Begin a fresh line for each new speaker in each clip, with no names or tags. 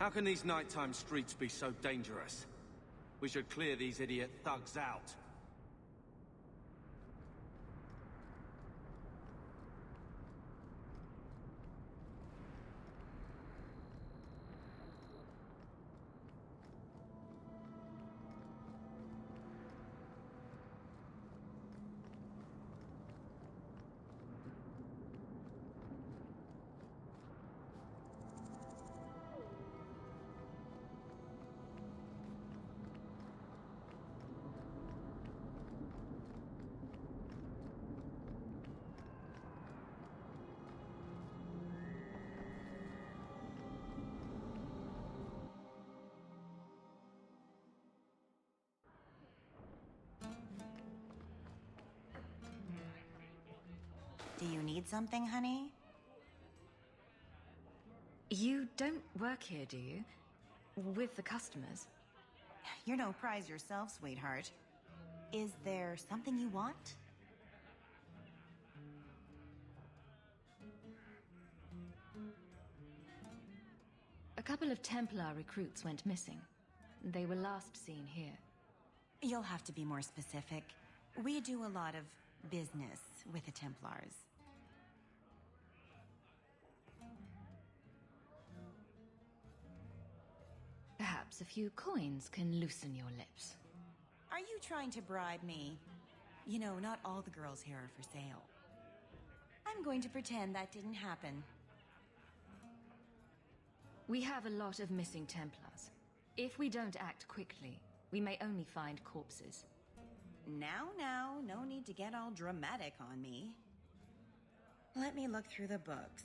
How can these nighttime streets be so dangerous? We should clear these idiot thugs out.
Do you need something, honey?
You don't work here, do you? With the customers?
You're no prize yourself, sweetheart. Is there something you want?
A couple of Templar recruits went missing. They were last seen here.
You'll have to be more specific. We do a lot of business with the Templars.
Perhaps a few coins can loosen your lips.
Are you trying to bribe me? You know, not all the girls here are for sale. I'm going to pretend that didn't happen.
We have a lot of missing Templars. If we don't act quickly, we may only find corpses.
Now, no need to get all dramatic on me. Let me look through the books.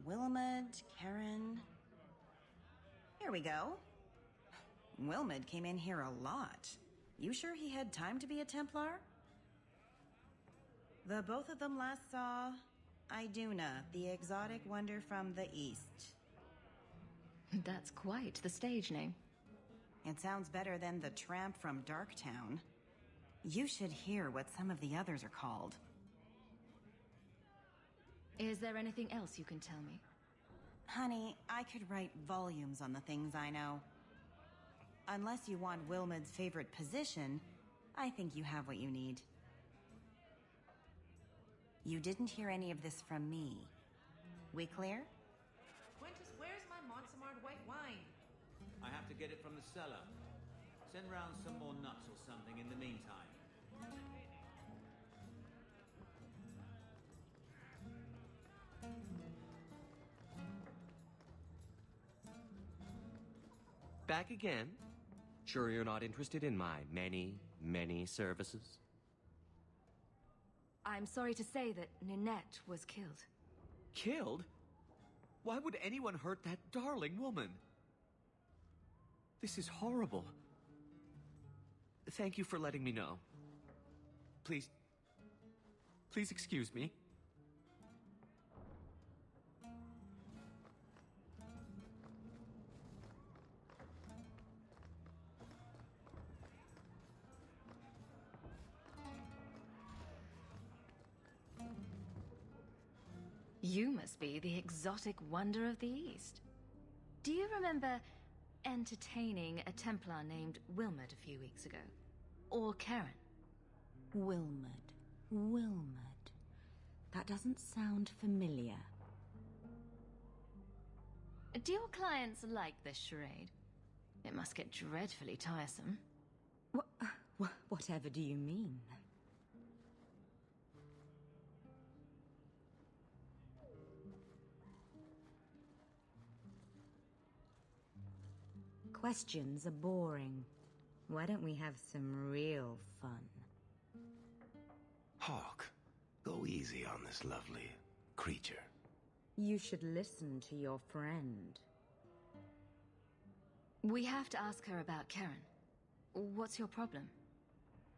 Wilmot, Karen... Here we go. Wilmot came in here a lot. You sure he had time to be a Templar? The both of them last saw Iduna, the exotic wonder from the East.
That's quite the stage name.
It sounds better than the tramp from Darktown. You should hear what some of the others are called.
Is there anything else you can tell me?
Honey, I could write volumes on the things I know. Unless you want Wilmot's favorite position, I think you have what you need. You didn't hear any of this from me. We clear?
Quintus, where's my Montsemart white wine?
I have to get it from the cellar. Send round some more nuts or something in the meantime.
Back again? Sure you're not interested in my many services?
I'm sorry to say that Ninette was killed.
Killed? Why would anyone hurt that darling woman? This is horrible. Thank you for letting me know. Please excuse me.
You must be the exotic wonder of the East. Do you remember entertaining a Templar named Wilmot a few weeks ago? Or Karen?
Wilmot. That doesn't sound familiar.
Do your clients like this charade? It must get dreadfully tiresome.
Whatever do you mean? Questions are boring. Why don't we have some real fun?
Hawk, go easy on this lovely creature.
You should listen to your friend.
We have to ask her about Karen. What's your problem?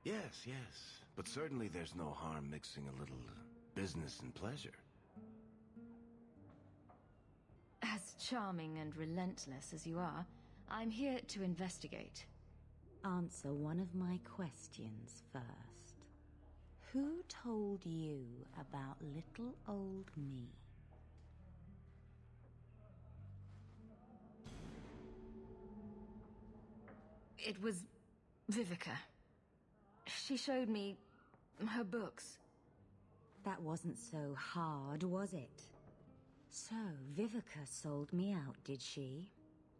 Yes, but certainly there's no harm mixing a little business and pleasure.
As charming and relentless as you are, I'm here to investigate.
Answer one of my questions first. Who told you about little old me?
It was Vivica. She showed me her books.
That wasn't so hard, was it? So, Vivica sold me out, did she?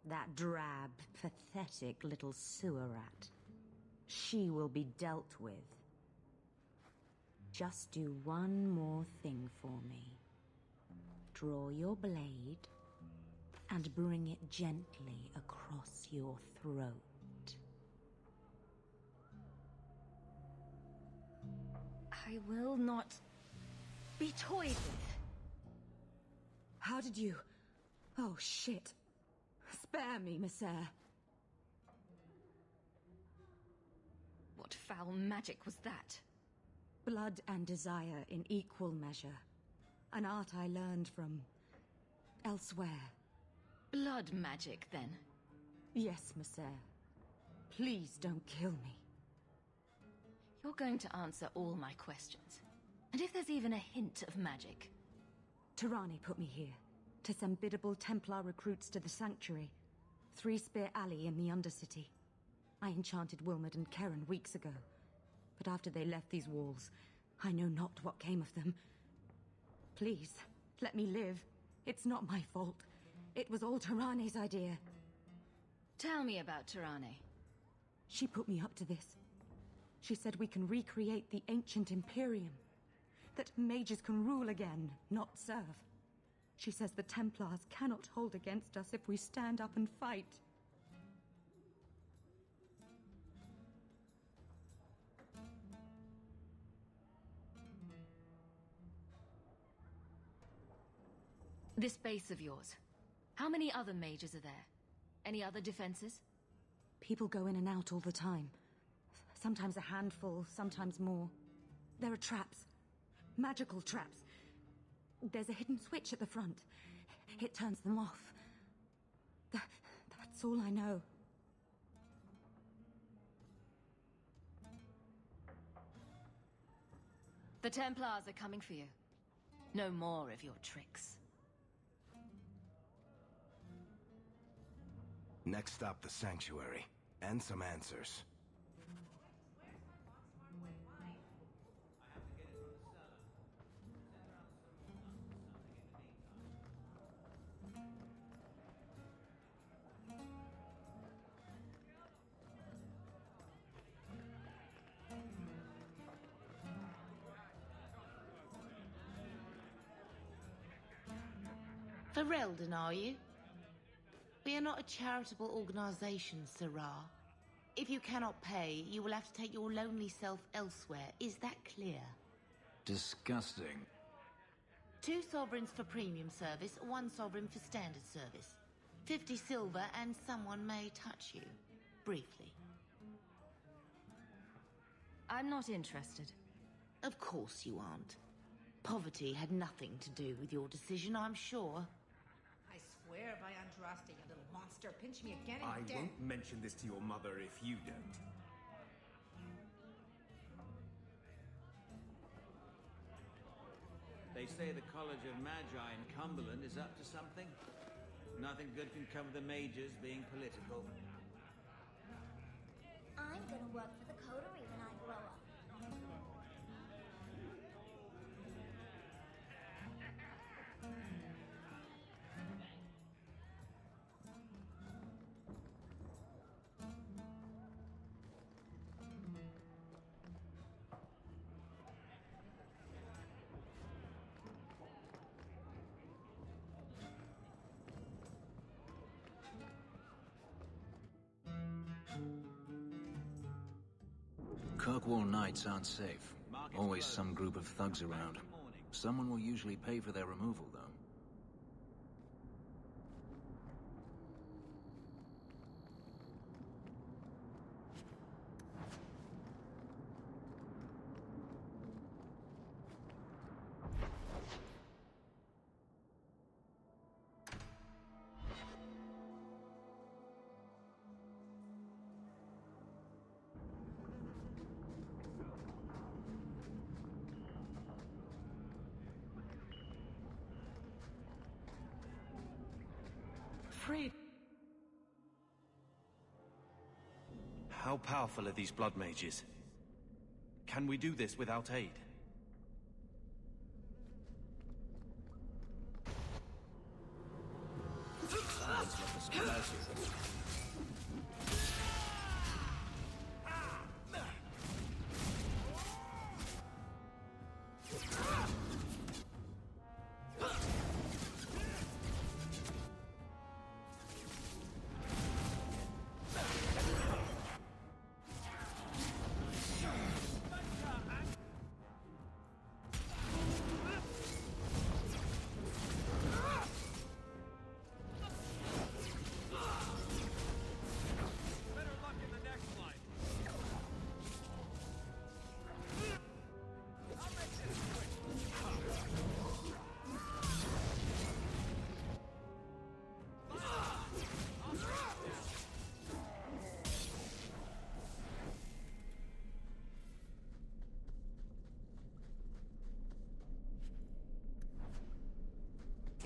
That drab, pathetic little sewer rat. She will be dealt with. Just do one more thing for me. Draw your blade and bring it gently across your throat.
I will not be toyed with.
How did you... Oh, shit. Spare me, Messer.
What foul magic was that?
Blood and desire in equal measure. An art I learned from... elsewhere.
Blood magic, then?
Yes, Messer. Please don't kill me.
You're going to answer all my questions. And if there's even a hint of magic...
Tirani put me here, to send biddable Templar recruits to the Sanctuary. 3 Spear Alley in the Undercity. I enchanted Wilmot and Karen weeks ago. But after they left these walls, I know not what came of them. Please, let me live. It's not my fault. It was all Tirani's idea.
Tell me about Tirani.
She put me up to this. She said we can recreate the ancient Imperium. That mages can rule again, not serve. She says the Templars cannot hold against us if we stand up and fight.
This base of yours, how many other mages are there? Any other defenses?
People go in and out all the time. Sometimes a handful, sometimes more. There are traps. Magical traps. There's a hidden switch at the front. It turns them off. That's all I know.
The Templars are coming for you. No more of your tricks.
Next stop, the Sanctuary. And some answers.
Ferelden, are you? We are not a charitable organisation, Sirrah. If you cannot pay, you will have to take your lonely self elsewhere. Is that clear?
Disgusting.
2 sovereigns for premium service, 1 sovereign for standard service. 50 silver and someone may touch you. Briefly.
I'm not interested.
Of course you aren't. Poverty had nothing to do with your decision, I'm sure.
I swear by Andraste, you little monster. Pinch me again and
I
you're dead.
won't mention this to your mother if you don't.
They say the College of Magi in Cumberland is up to something. Nothing good can come of the mages being political.
I'm gonna work for the coterie when I grow up.
Kirkwall nights aren't safe. Always some group of thugs around. Someone will usually pay for their removal, though.
How powerful are these blood mages? Can we do this without aid?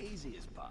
Easy as pie.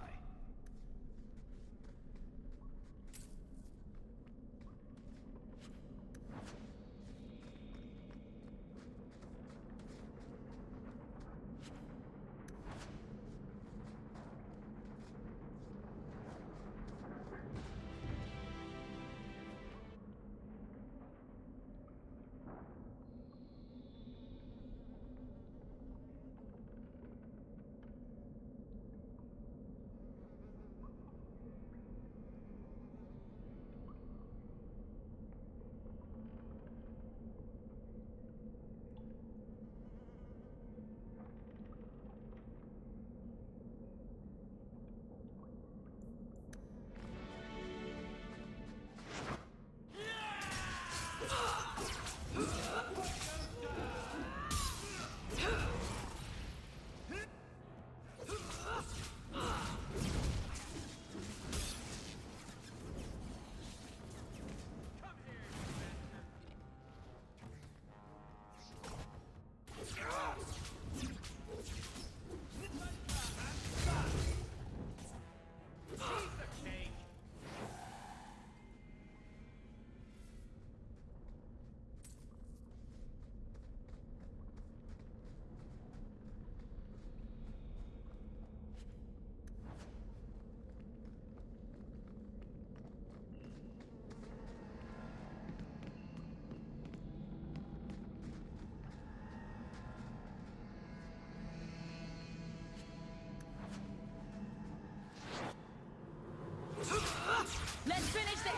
Let's finish this!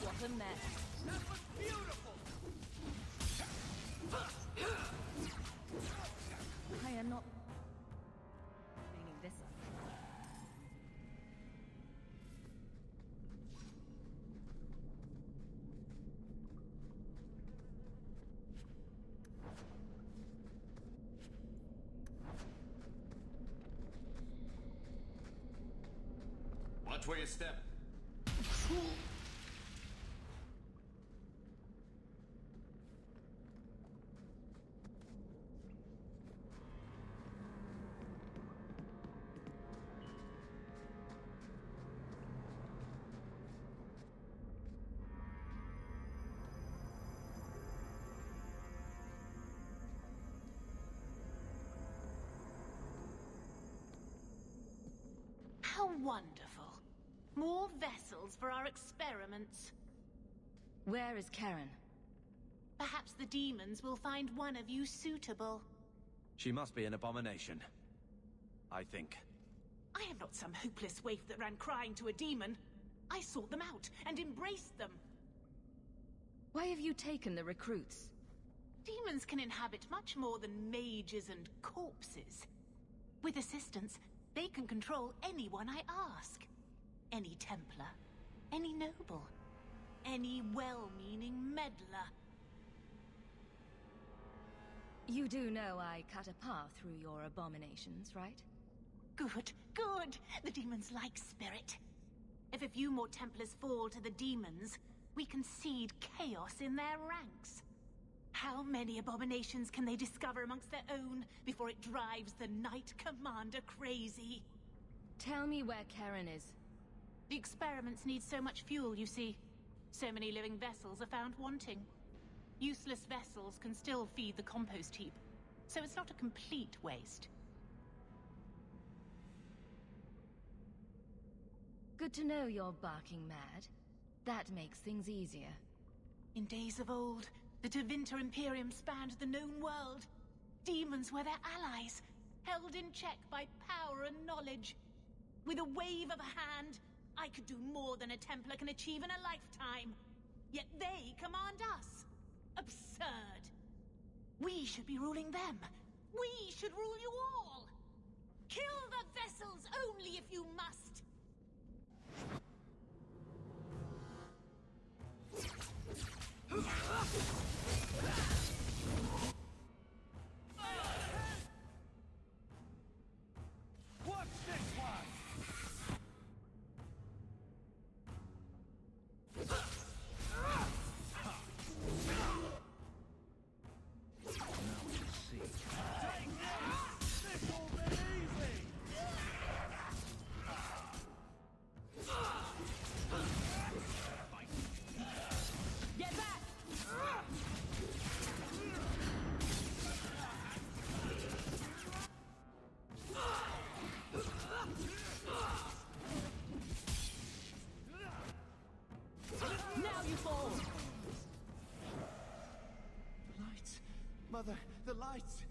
What a mess. That was beautiful! I am not cleaning this up.
Watch where you step.
How wonderful. More vessels for our experiments.
Where is Karen?
Perhaps the demons will find one of you suitable.
She must be an abomination. I think.
I am not some hopeless waif that ran crying to a demon. I sought them out and embraced them.
Why have you taken the recruits?
Demons can inhabit much more than mages and corpses. With assistance, they can control anyone I ask. Any Templar, any noble, any well-meaning meddler.
You do know I cut a path through your abominations, right?
Good, good. The demons like spirit. If a few more Templars fall to the demons, we can seed chaos in their ranks. How many abominations can they discover amongst their own before it drives the Knight Commander crazy?
Tell me where Karen is.
The experiments need so much fuel, you see. So many living vessels are found wanting. Useless vessels can still feed the compost heap, so it's not a complete waste.
Good to know you're barking mad. That makes things easier.
In days of old, the Tevinter Imperium spanned the known world. Demons were their allies, held in check by power and knowledge. With a wave of a hand, I could do more than a Templar can achieve in a lifetime. Yet they command us. Absurd. We should be ruling them. We should rule you all. Kill the vessels only if you must.
Watch this one! Mother, the lights!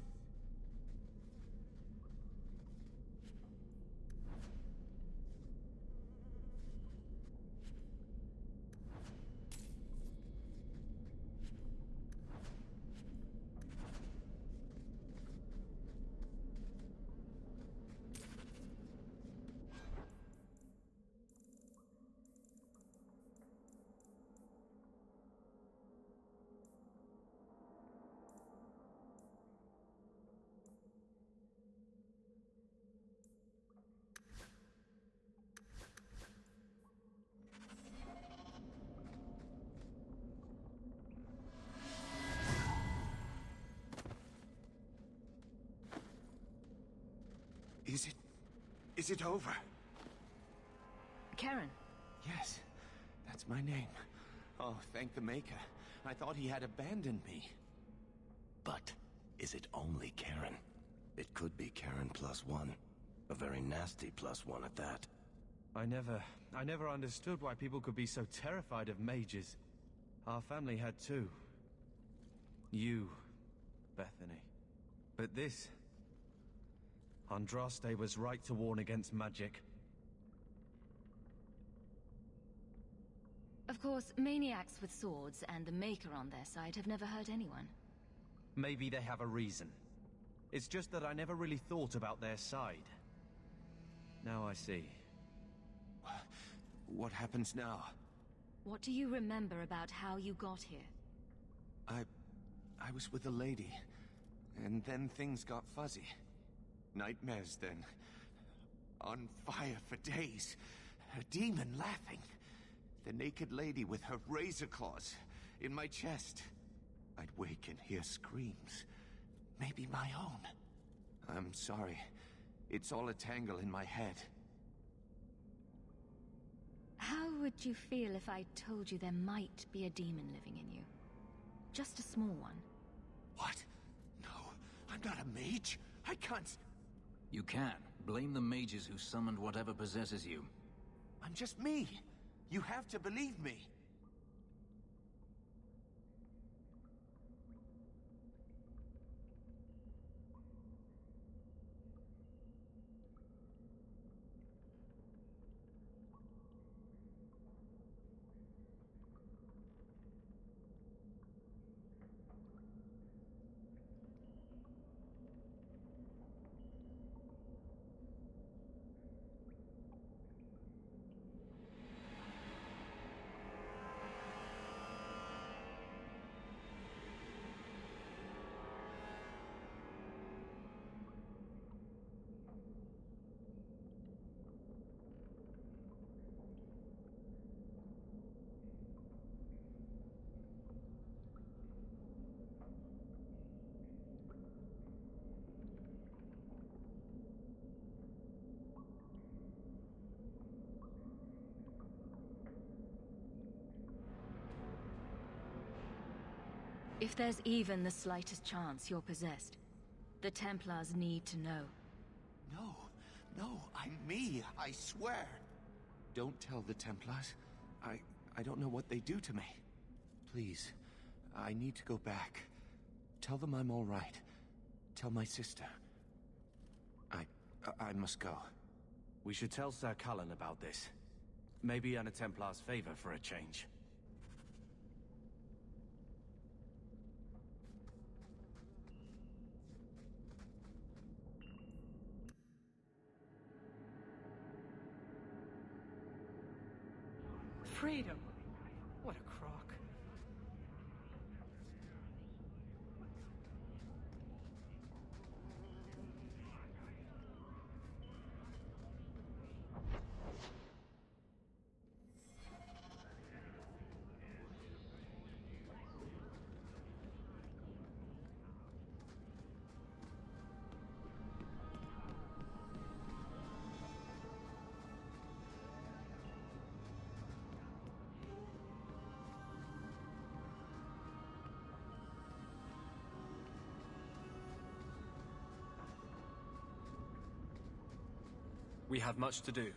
Is it over?
Karen.
Yes, that's my name. Oh, thank the Maker. I thought he had abandoned me. But is it only Karen? It could be Karen +1. A very nasty +1 at that.
I never understood why people could be so terrified of mages. Our family had too. You, Bethany. But this... Andraste was right to warn against magic.
Of course, maniacs with swords and the Maker on their side have never hurt anyone.
Maybe they have a reason. It's just that I never really thought about their side. Now I see. What happens now?
What do you remember about how you got here?
I was with a lady, and then things got fuzzy. Nightmares then. On fire for days. A demon laughing. The naked lady with her razor claws in my chest. I'd wake and hear screams. Maybe my own. I'm sorry. It's all a tangle in my head.
How would you feel if I told you there might be a demon living in you? Just a small one.
What? No, I'm not a mage. I can't...
You can. Blame the mages who summoned whatever possesses you.
I'm just me. You have to believe me.
If there's even the slightest chance you're possessed, the Templars need to know.
No, I'm me, I swear. Don't tell the Templars. I don't know what they do to me. Please, I need to go back. Tell them I'm all right. Tell my sister. I must go.
We should tell Sir Cullen about this. Maybe earn a Templar's favor for a change.
Freedom. What a crock.
We have much to do.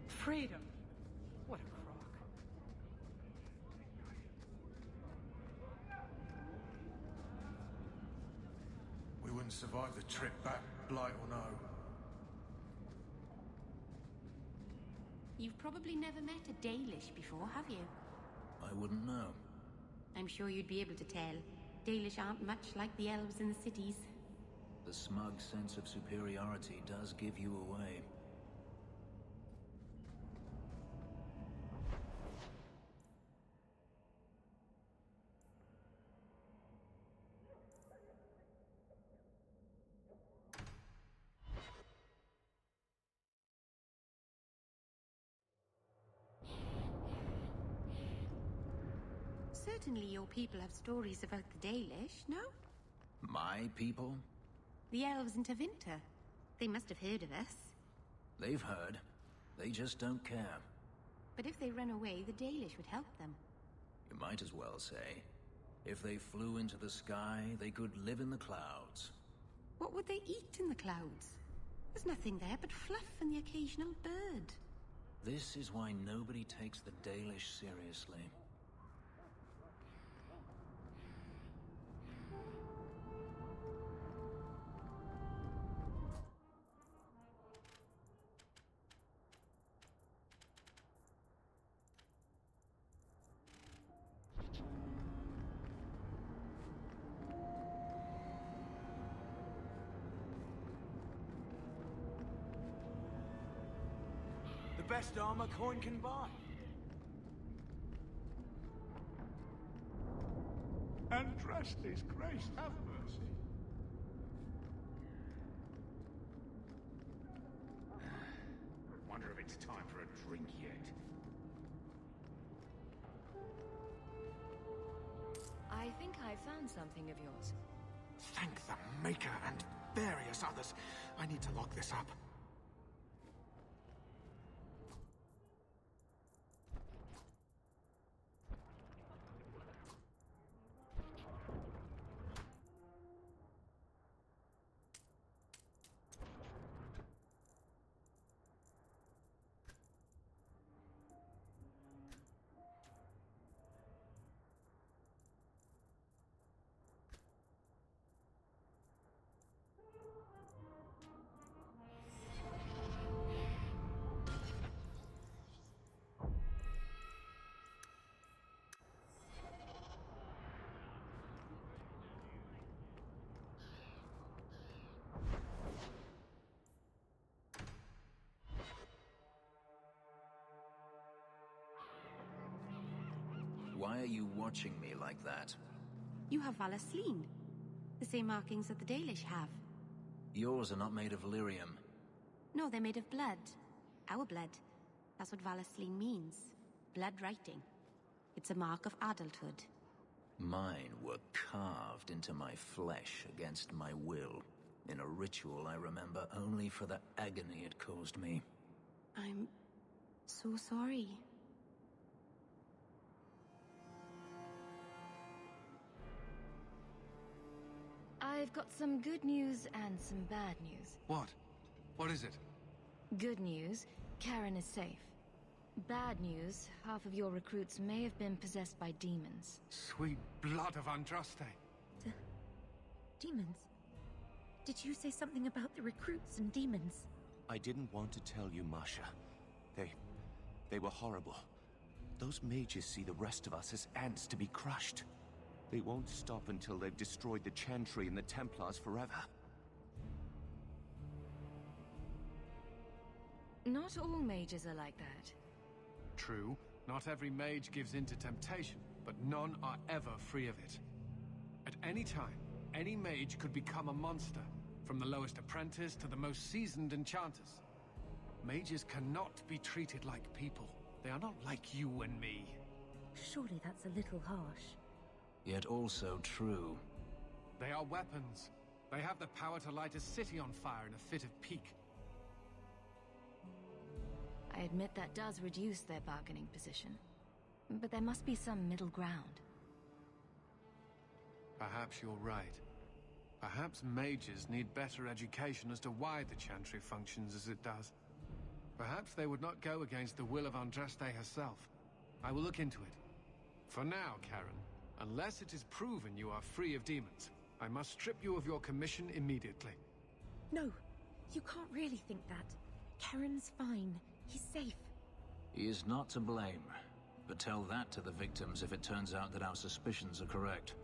Freedom. What a crock.
We wouldn't survive the trip back, blight or no.
You've probably never met a Dalish before, have you?
I wouldn't know.
I'm sure you'd be able to tell. Dalish aren't much like the elves in the cities.
The smug sense of superiority does give you away.
Certainly your people have stories about the Dalish, no?
My people?
The elves in Tevinter. They must have heard of us.
They've heard. They just don't care.
But if they run away, the Dalish would help them.
You might as well say. If they flew into the sky, they could live in the clouds.
What would they eat in the clouds? There's nothing there but fluff and the occasional bird.
This is why nobody takes the Dalish seriously.
Best armor coin can buy. And dressed his grace, have mercy. Wonder if it's time for a drink yet.
I think I found something of yours.
Thank the Maker and various others. I need to lock this up.
Why are you watching me like that?
You have Valasleen. The same markings that the Dalish have.
Yours are not made of lyrium.
No, they're made of blood. Our blood. That's what Valasleen means. Blood writing. It's a mark of adulthood.
Mine were carved into my flesh against my will, in a ritual I remember only for the agony it caused me.
I'm so sorry.
I've got some good news and some bad news.
What? What is it?
Good news, Karen is safe. Bad news, half of your recruits may have been possessed by demons.
Sweet blood of Andraste.
Demons? Did you say something about the recruits and demons?
I didn't want to tell you, Masha. They were horrible. Those mages see the rest of us as ants to be crushed. They won't stop until they've destroyed the Chantry and the Templars forever.
Not all mages are like that.
True, not every mage gives in to temptation, but none are ever free of it. At any time, any mage could become a monster, from the lowest apprentice to the most seasoned enchanters. Mages cannot be treated like people. They are not like you and me.
Surely that's a little harsh.
Yet also true.
They are weapons. They have the power to light a city on fire in a fit of pique.
I admit that does reduce their bargaining position. But there must be some middle ground.
Perhaps you're right. Perhaps mages need better education as to why the Chantry functions as it does. Perhaps they would not go against the will of Andraste herself. I will look into it. For now, Karen, unless it is proven you are free of demons, I must strip you of your commission immediately.
No, you can't really think that. Karen's fine. He's safe.
He is not to blame. But tell that to the victims if it turns out that our suspicions are correct.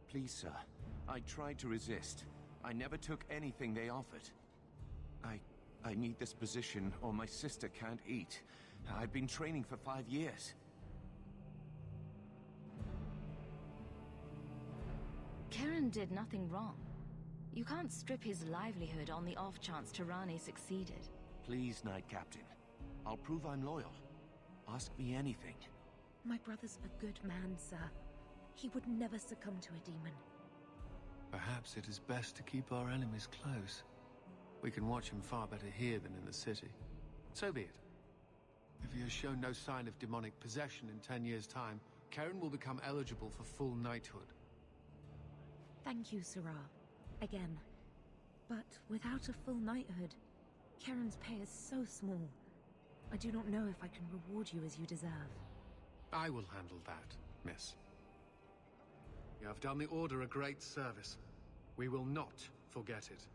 Please, sir. I tried to resist. I never took anything they offered. I need this position or my sister can't eat. I've been training for 5 years.
Karen did nothing wrong. You can't strip his livelihood on the off chance Tirani succeeded.
Please, Knight Captain. I'll prove I'm loyal. Ask me anything.
My brother's a good man, sir. He would never succumb to a demon.
Perhaps it is best to keep our enemies close. We can watch him far better here than in the city. So be it. If he has shown no sign of demonic possession in 10 years' time, Karen will become eligible for full knighthood.
Thank you, Sarah. Again. But without a full knighthood, Karen's pay is so small. I do not know if I can reward you as you deserve.
I will handle that, miss. You have done the Order a great service. We will not forget it.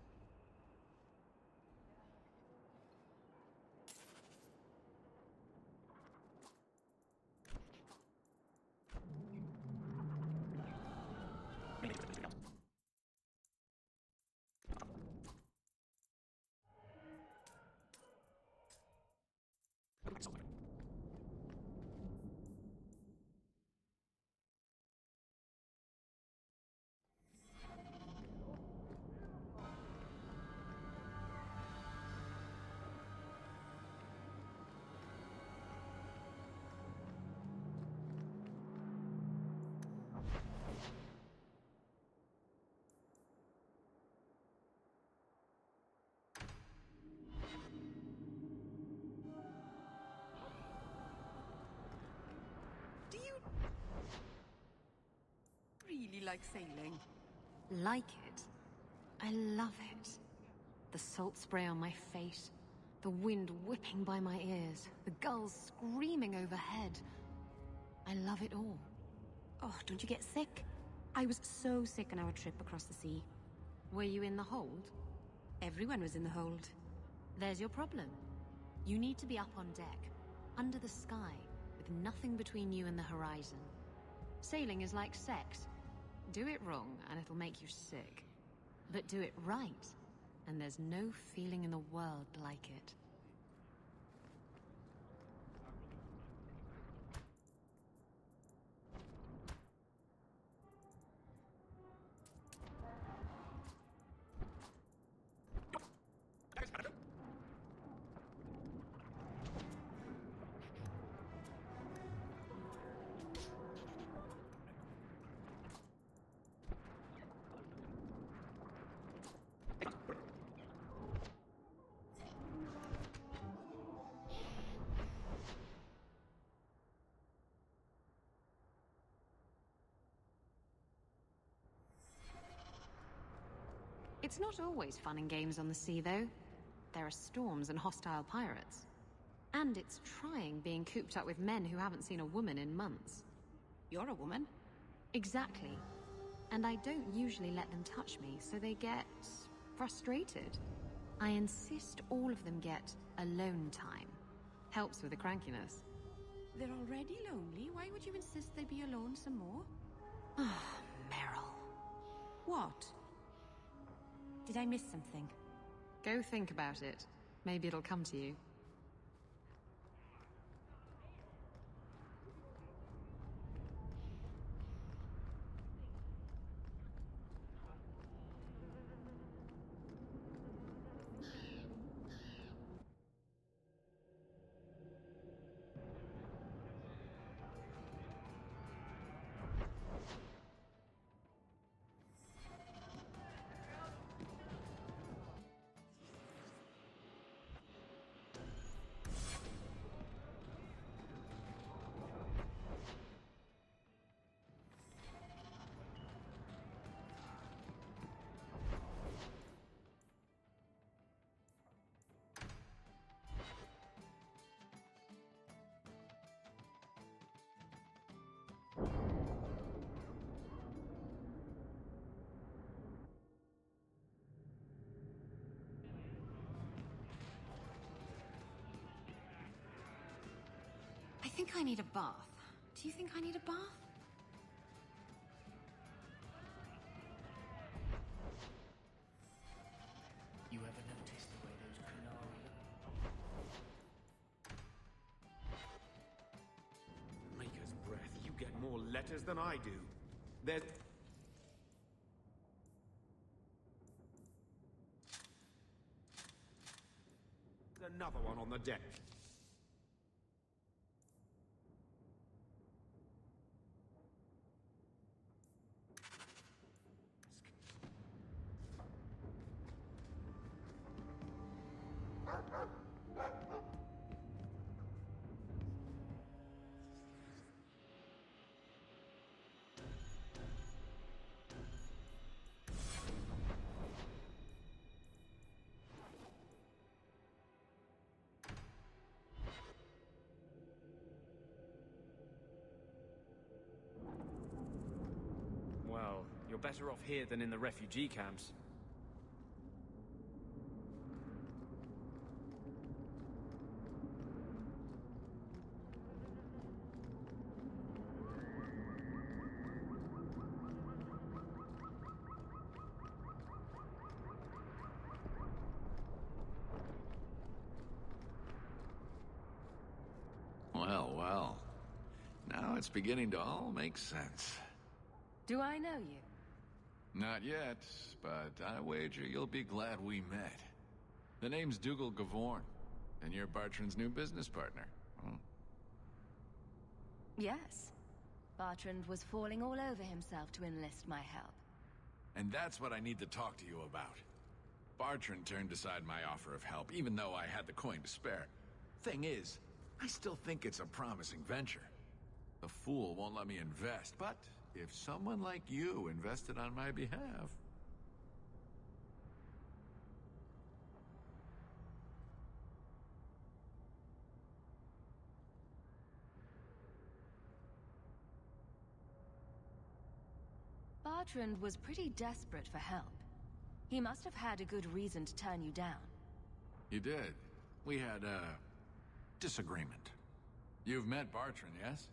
Really like sailing?
Like it? I love it. The salt spray on my face, the wind whipping by my ears, the gulls screaming overhead. I love it all.
Oh, don't you get sick? I was so sick on our trip across the sea.
Were you in the hold?
Everyone was in the hold.
There's your problem. You need to be up on deck, under the sky, with nothing between you and the horizon. Sailing is like sex. Do it wrong, and it'll make you sick. But do it right, and there's no feeling in the world like it. It's not always fun and games on the sea, though. There are storms and hostile pirates. And it's trying being cooped up with men who haven't seen a woman in months.
You're a woman.
Exactly. And I don't usually let them touch me, so they get frustrated. I insist all of them get alone time. Helps with the crankiness.
They're already lonely. Why would you insist they be alone some more?
Ah, Meryl.
What? Did I miss something?
Go think about it. Maybe it'll come to you. I think I need a bath. Do you think I need a bath?
You ever notice the way those canal look?
Maker's breath, you get more letters than I do. There's another one on the deck.
Well, you're better off here than in the refugee camps.
Well, well. Now it's beginning to all make sense.
Do I know you?
Not yet, but I wager you'll be glad we met. The name's Dougal Gavorn, and you're Bartrand's new business partner. Hmm.
Yes. Bartrand was falling all over himself to enlist my help.
And that's what I need to talk to you about. Bartrand turned aside my offer of help, even though I had the coin to spare. Thing is, I still think it's a promising venture. The fool won't let me invest, but if someone like you invested on my behalf...
Bartrand was pretty desperate for help. He must have had a good reason to turn you down.
You did. We had a disagreement. You've met Bartrand, yes?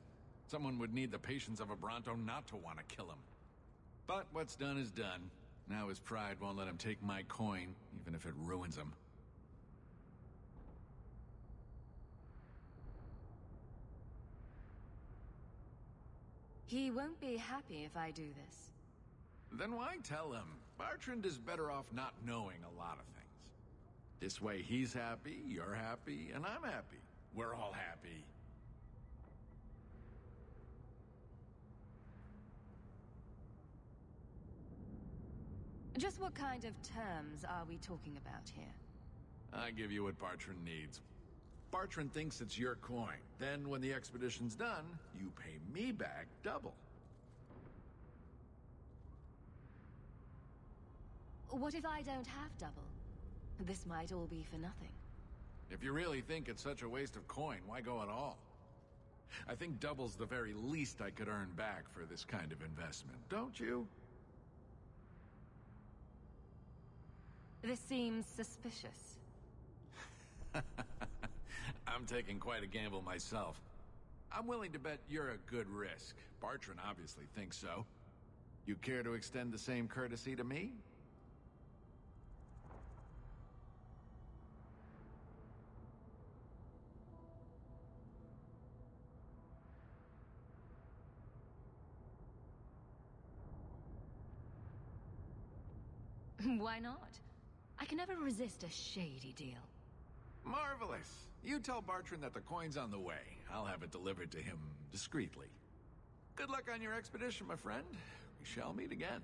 Someone would need the patience of a Bronto not to want to kill him. But what's done is done. Now his pride won't let him take my coin, even if it ruins him.
He won't be happy if I do this.
Then why tell him? Bartrand is better off not knowing a lot of things. This way he's happy, you're happy, and I'm happy. We're all happy.
Just what kind of terms are we talking about here?
I give you what Bartrand needs. Bartrand thinks it's your coin. Then when the expedition's done, you pay me back double.
What if I don't have double? This might all be for nothing.
If you really think it's such a waste of coin, why go at all? I think double's the very least I could earn back for this kind of investment, don't you?
This seems suspicious.
I'm taking quite a gamble myself. I'm willing to bet you're a good risk. Bartran obviously thinks so. You care to extend the same courtesy to me?
Why not? I can never resist a shady deal.
Marvelous. You tell Bartran that the coin's on the way. I'll have it delivered to him discreetly. Good luck on your expedition, my friend. We shall meet again.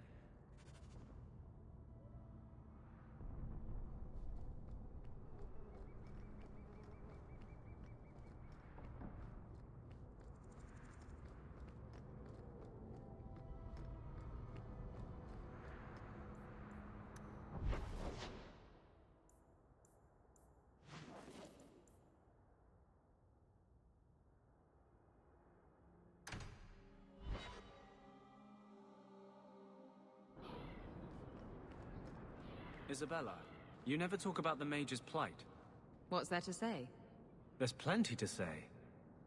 Isabella, you never talk about the Mage's plight.
What's there to say?
There's plenty to say.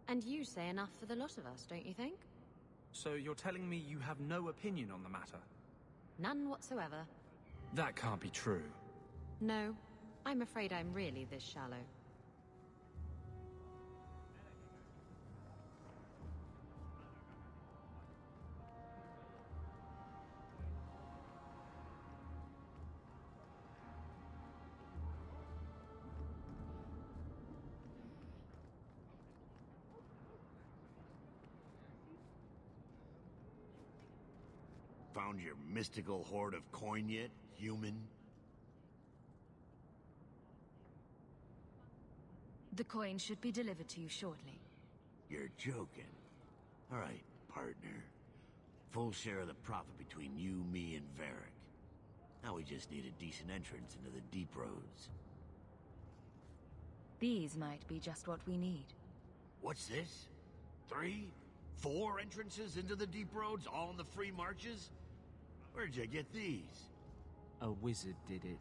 And you say enough for the lot of us, don't you think?
So you're telling me you have no opinion on the matter?
None whatsoever.
That can't be true.
No, I'm afraid I'm really this shallow.
Found your mystical hoard of coin yet, human?
The coin should be delivered to you shortly.
You're joking. All right, partner. Full share of the profit between you, me, and Varric. Now we just need a decent entrance into the deep roads.
These might be just what we need.
What's this? 3? 4 entrances into the deep roads, all in the free marches? Where'd you get these?
A wizard did it.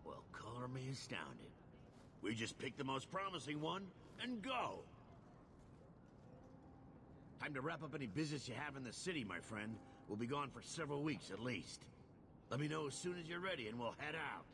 Well, color me astounded. We just pick the most promising one and go. Time to wrap up any business you have in the city, my friend. We'll be gone for several weeks at least. Let me know as soon as you're ready and we'll head out.